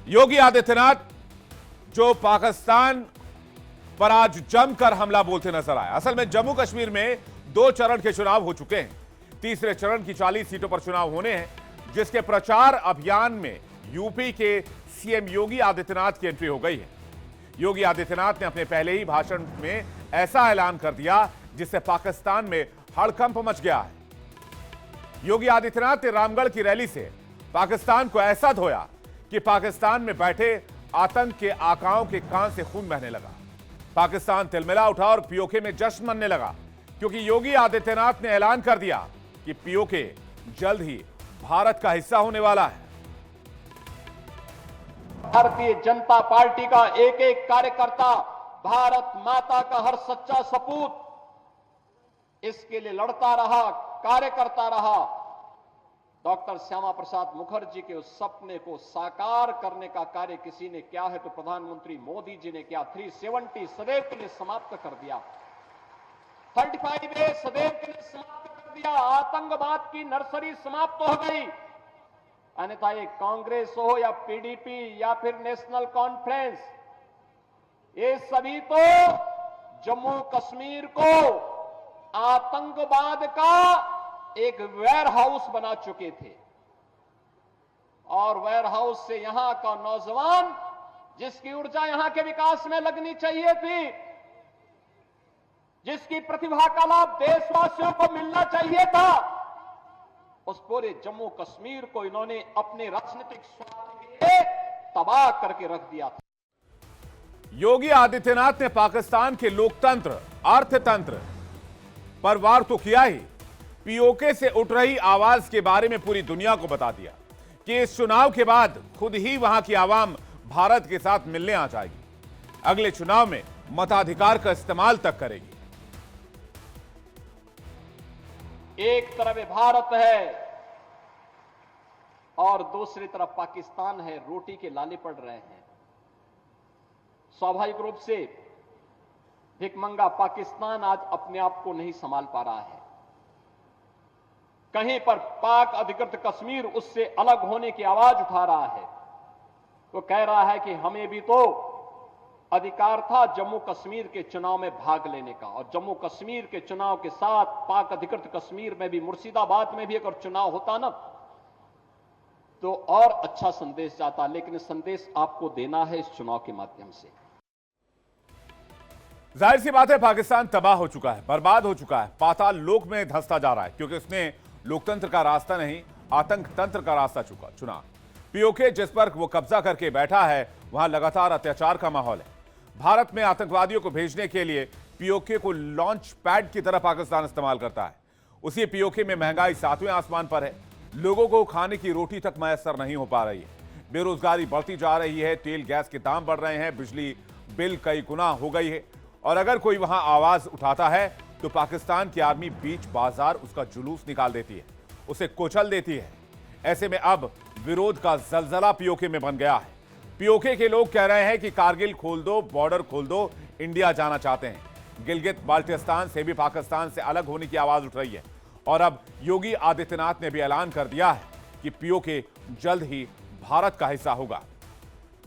योगी आदित्यनाथ जो पाकिस्तान पर आज जमकर हमला बोलते नजर आए। असल में जम्मू कश्मीर में 2 चरण के चुनाव हो चुके हैं। तीसरे चरण की 40 सीटों पर चुनाव होने हैं, जिसके प्रचार अभियान में यूपी के सीएम योगी आदित्यनाथ की एंट्री हो गई है। योगी आदित्यनाथ ने अपने पहले ही भाषण में ऐसा ऐलान कर दिया जिससे पाकिस्तान में हड़कंप मच गया है। योगी आदित्यनाथ ने रामगढ़ की रैली से पाकिस्तान को ऐसा धोया कि पाकिस्तान में बैठे आतंक के आकाओं के कान से खून बहने लगा। पाकिस्तान तिलमिला उठा और पीओके में जश्न मनने लगा, क्योंकि योगी आदित्यनाथ ने ऐलान कर दिया कि पीओके जल्द ही भारत का हिस्सा होने वाला है। भारतीय जनता पार्टी का एक एक कार्यकर्ता भारत माता का हर सच्चा सपूत इसके लिए लड़ता रहा, कार्य करता रहा। डॉक्टर श्यामा प्रसाद मुखर्जी के उस सपने को साकार करने का कार्य किसी ने किया है तो प्रधानमंत्री मोदी जी ने किया। 370 सदैव के लिए समाप्त कर दिया। 35A सदैव के लिए समाप्त कर दिया। आतंकवाद की नर्सरी समाप्त हो गई। अन्यथा ये कांग्रेस हो या पीडीपी या फिर नेशनल कॉन्फ्रेंस, ये सभी तो जम्मू कश्मीर को आतंकवाद का एक वेयर हाउस बना चुके थे। और वेयर हाउस से यहां का नौजवान जिसकी ऊर्जा यहां के विकास में लगनी चाहिए थी, जिसकी प्रतिभा का लाभ देशवासियों को मिलना चाहिए था, उस पूरे जम्मू कश्मीर को इन्होंने अपने राजनीतिक स्वार्थ के लिए तबाह करके रख दिया था। योगी आदित्यनाथ ने पाकिस्तान के लोकतंत्र, अर्थतंत्र पर वार तो किया ही, पीओके से उठ रही आवाज के बारे में पूरी दुनिया को बता दिया कि इस चुनाव के बाद खुद ही वहां की आवाम भारत के साथ मिलने आ जाएगी, अगले चुनाव में मताधिकार का इस्तेमाल तक करेगी। एक तरफ भारत है और दूसरी तरफ पाकिस्तान है, रोटी के लाले पड़ रहे हैं। स्वाभाविक रूप से भिखमंगा पाकिस्तान आज अपने आप को नहीं संभाल पा रहा है। कहीं पर पाक अधिकृत कश्मीर उससे अलग होने की आवाज उठा रहा है, तो कह रहा है कि हमें भी तो अधिकार था जम्मू कश्मीर के चुनाव में भाग लेने का। और जम्मू कश्मीर के चुनाव के साथ पाक अधिकृत कश्मीर में भी, मुर्शिदाबाद में भी अगर चुनाव होता ना तो और अच्छा संदेश जाता। लेकिन संदेश आपको देना है इस चुनाव के माध्यम से। जाहिर सी बात है, पाकिस्तान तबाह हो चुका है, बर्बाद हो चुका है, पाताल लोक में धंसता जा रहा है, क्योंकि उसने लोकतंत्र का रास्ता नहीं, आतंक तंत्र का रास्ता चुना। पीओके जिस पर वो कब्जा करके बैठा है, वहां लगातार अत्याचार का माहौल है। भारत में आतंकवादियों को भेजने के लिए पीओके को लॉन्च पैड की तरह पाकिस्तान इस्तेमाल करता है। उसी पीओके में महंगाई 7वें आसमान पर है, लोगों को खाने की रोटी तक मैसर नहीं हो पा रही है, बेरोजगारी बढ़ती जा रही है, तेल गैस के दाम बढ़ रहे हैं, बिजली बिल कई गुना हो गई है। और अगर कोई वहां आवाज उठाता है तो पाकिस्तान की आर्मी बीच बाजार उसका जुलूस निकाल देती है, उसे कुचल देती है। ऐसे में अब विरोध का जलजला पीओके में बन गया है। पीओके के लोग कह रहे हैं कि कारगिल खोल दो, बॉर्डर खोल दो, इंडिया जाना चाहते हैं। गिलगित बाल्टिस्तान से भी पाकिस्तान से अलग होने की आवाज उठ रही है। और अब योगी आदित्यनाथ ने भी ऐलान कर दिया है कि पीओके जल्द ही भारत का हिस्सा होगा।